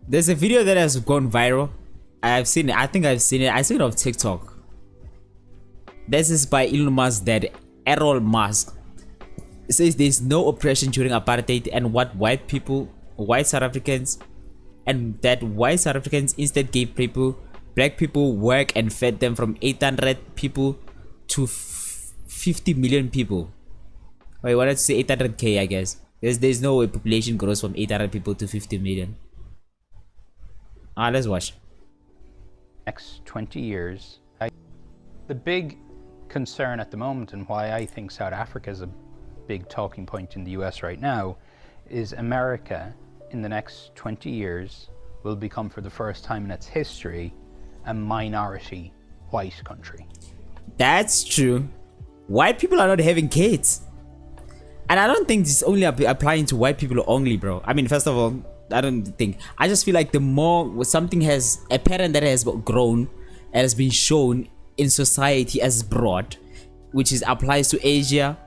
There's a video that has gone viral. I've seen it. I think I've seen it. I seen it on TikTok. This is by Elon Musk, that Errol Musk. It says there's no oppression during apartheid, and what white South Africans, and that white South Africans instead gave black people work and fed them from 800 people to 50 million people. I wanted to say 800k, I guess. There's no way population grows from 800 people to 50 million. Let's watch. Next 20 years, the big concern at the moment, and why I think South Africa is a big talking point in the US right now, is America in the next 20 years will become, for the first time in its history, a minority white country. That's true. White people are not having kids. And I don't think this is only applying to white people only, bro. I mean, first of all, I don't think. I just feel like the more something has a pattern that has grown and has been shown in society as broad, which is applies to Asia.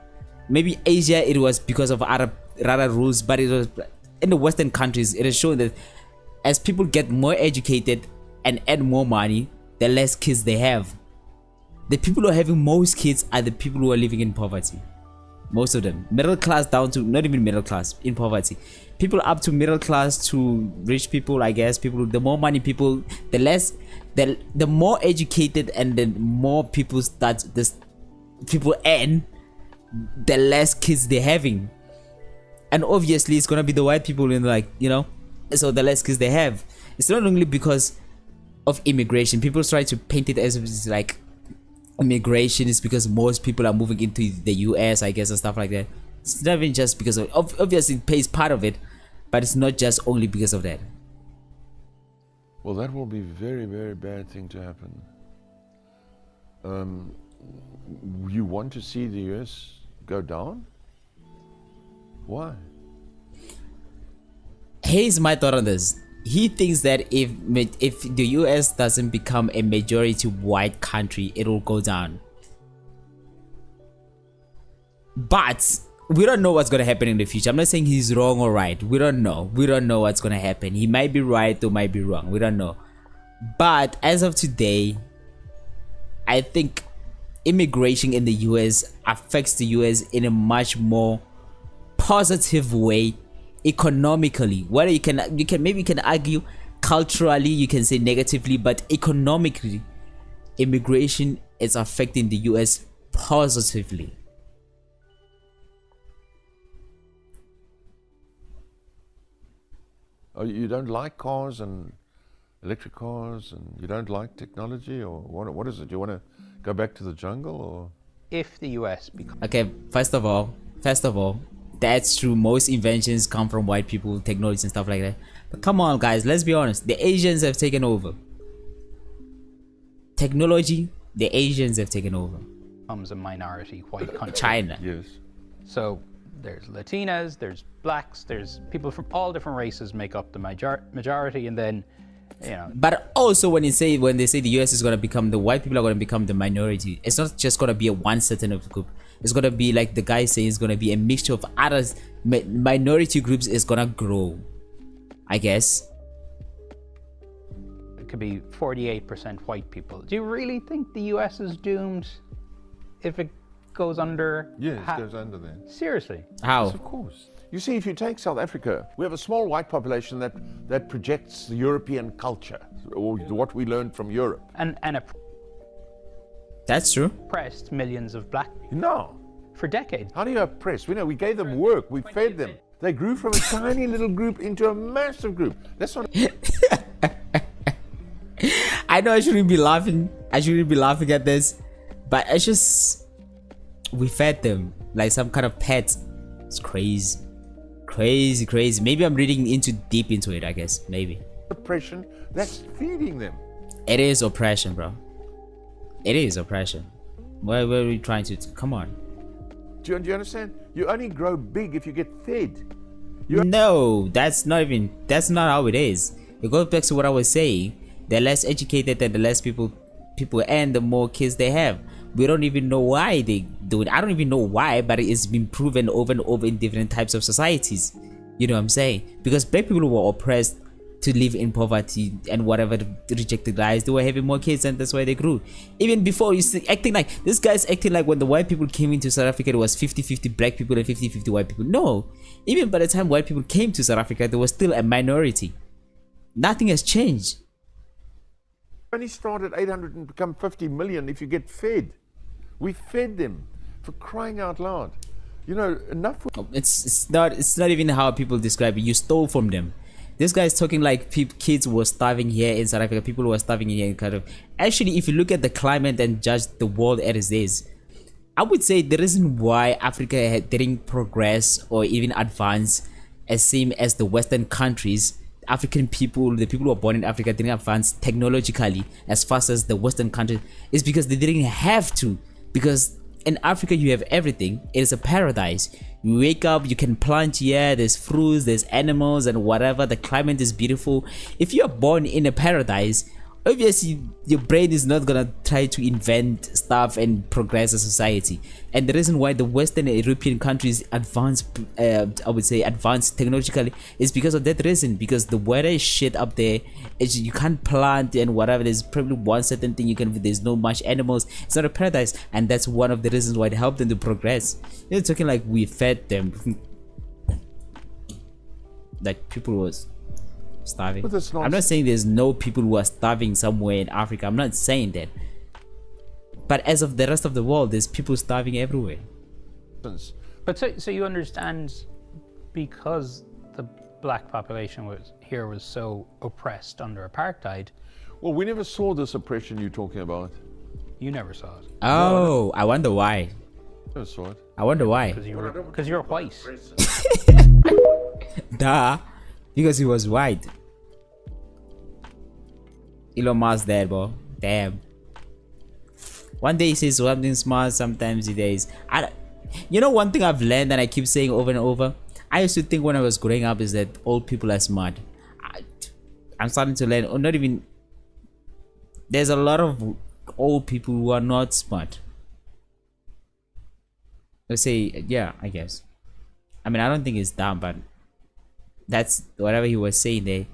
Maybe Asia, it was because of other rules, but it was in the Western countries. It has shown that as people get more educated and earn more money, the less kids they have. The people who are having most kids are the people who are living in poverty. Most of them, middle class down to not even middle class, in poverty. People up to middle class to rich people, I guess. People, the more money people, the more educated and the more people people earn, the less kids they're having. And obviously it's gonna be the white people in, like, you know, so the less kids they have. It's not only because of immigration. People try to paint it as if it's like immigration is because most people are moving into the US, I guess, and stuff like that. It's not even just because of, obviously it pays part of it, but it's not just only because of that. Well, that will be a very, very bad thing to happen. You want to see the US go down? Why? Here's my thought on this. He thinks that if the US doesn't become a majority white country, it will go down. But we don't know what's gonna happen in the future. I'm not saying he's wrong or right. We don't know. We don't know what's gonna happen. He might be right or might be wrong. We don't know. But as of today, I think immigration in the US affects the US in a much more positive way economically. Whether you can argue culturally, you can say negatively, but economically, immigration is affecting the US positively. Oh, you don't like cars and electric cars, and you don't like technology, or what is it? You want to go back to the jungle, or? If the US becomes... Okay, first of all, that's true. Most inventions come from white people, technology and stuff like that. But come on, guys, let's be honest. The Asians have taken over. Technology, the Asians have taken over. Becomes a minority white country. China. Yes. So there's Latinas, there's blacks, there's people from all different races make up the majority, and then, you know. But also when they say the US is gonna become, the white people are gonna become the minority, it's not just gonna be a one certain of group. It's gonna be, like the guy saying, it's gonna be a mixture of others. Minority groups is gonna grow, I guess. It could be 48% white people. Do you really think the US is doomed if it goes under? Yes, it goes under there. Seriously? How? Yes, of course. You see, if you take South Africa, we have a small white population that projects the European culture, or what we learned from Europe. And That's true. oppressed millions of black people No. for decades. How do you oppress? We gave them work, we fed them. They grew from a tiny little group into a massive group. That's not... I know I shouldn't be laughing. I shouldn't be laughing at this, but it's just, we fed them like some kind of pet. It's crazy. Crazy. Maybe I'm reading deep into it, I guess. Maybe. Oppression, that's feeding them. It is oppression, bro. It is oppression. Where are we trying to... Come on. Do you understand? You only grow big if you get fed. No, that's not how it is. It goes back to what I was saying. The less educated and the less people and the more kids they have. We don't even know why they do it. I don't even know why, but it's been proven over and over in different types of societies. You know what I'm saying? Because black people were oppressed to live in poverty and whatever rejected lives. They were having more kids, and that's why they grew. Even before, you see, acting like this guy's acting like when the white people came into South Africa, it was 50-50 black people and 50-50 white people. No, even by the time white people came to South Africa, there was still a minority. Nothing has changed. When he started 800 and become 50 million, if you get fed, we fed them, for crying out loud. You know, enough. It's not even how people describe it. You stole from them. This guy is talking like kids were starving here in South Africa. People were starving here in kind of. Actually, if you look at the climate and judge the world as it is, I would say the reason why Africa didn't progress or even advance as same as the Western countries, African people, the people who were born in Africa, didn't advance technologically as fast as the Western countries, is because they didn't have to. Because in Africa you have everything. It is a paradise. You wake up, you can plant here, there's fruits, there's animals and whatever. The climate is beautiful. If you are born in a paradise, obviously your brain is not gonna try to invent stuff and progress a society. And the reason why the Western European countries advance, I would say advanced technologically, is because of that reason. Because the weather is shit up there. You can't plant and whatever. There's probably one certain thing you can. There's no much animals. It's not a paradise, and that's one of the reasons why it helped them to progress. You're talking like we fed them, like people was starving. I'm not saying there's no people who are starving somewhere in Africa. I'm not saying that. But as of the rest of the world, there's people starving everywhere. But so you understand, because the black population was so oppressed under apartheid. Well, we never saw this oppression you're talking about. You never saw it. Oh, I wonder why. Never saw it. I wonder why. Because you're white. Duh. Because he was white. Elon Musk there, bro. Damn. One day he says something smart, sometimes he does. You know, one thing I've learned and I keep saying over and over, I used to think when I was growing up is that old people are smart. I'm starting to learn, or not even, there's a lot of old people who are not smart. Let's say, yeah, I guess. I mean, I don't think it's dumb, but that's whatever he was saying there.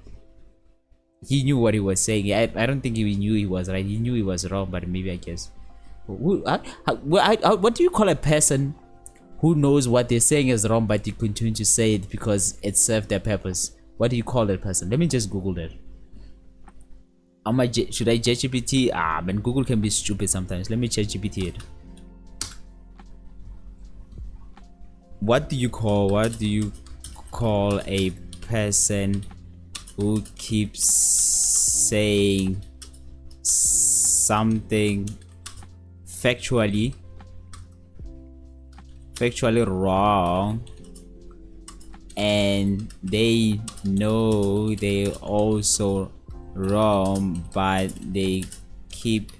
He knew what he was saying. I don't think he knew he was right. He knew he was wrong, but maybe I guess. What do you call a person who knows what they're saying is wrong, but they continue to say it because it served their purpose? What do you call that person? Let me just Google that. Should I ChatGPT? Man, Google can be stupid sometimes. Let me ChatGPT it. What do you call a person who keeps saying something factually wrong, and they know they also wrong, but they keep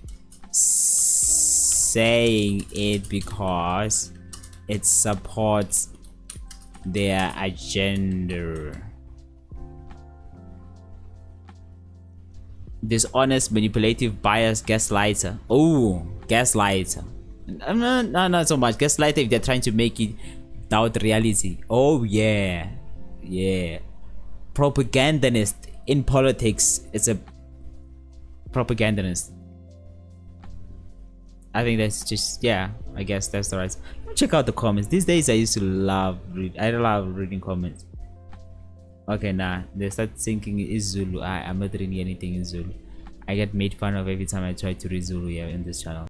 saying it because it supports their agenda? Dishonest, manipulative, biased, gaslighter. Oh, gaslighter. No, not so much. Gaslighter if they're trying to make it doubt reality. Oh yeah, yeah. Propagandist in politics. It's a propagandist. I think that's just, yeah, I guess that's the right. Check out the comments. These days I love reading comments. Okay, nah, they start thinking it's Zulu. I'm not reading anything in Zulu. I get made fun of every time I try to read Zulu here in this channel.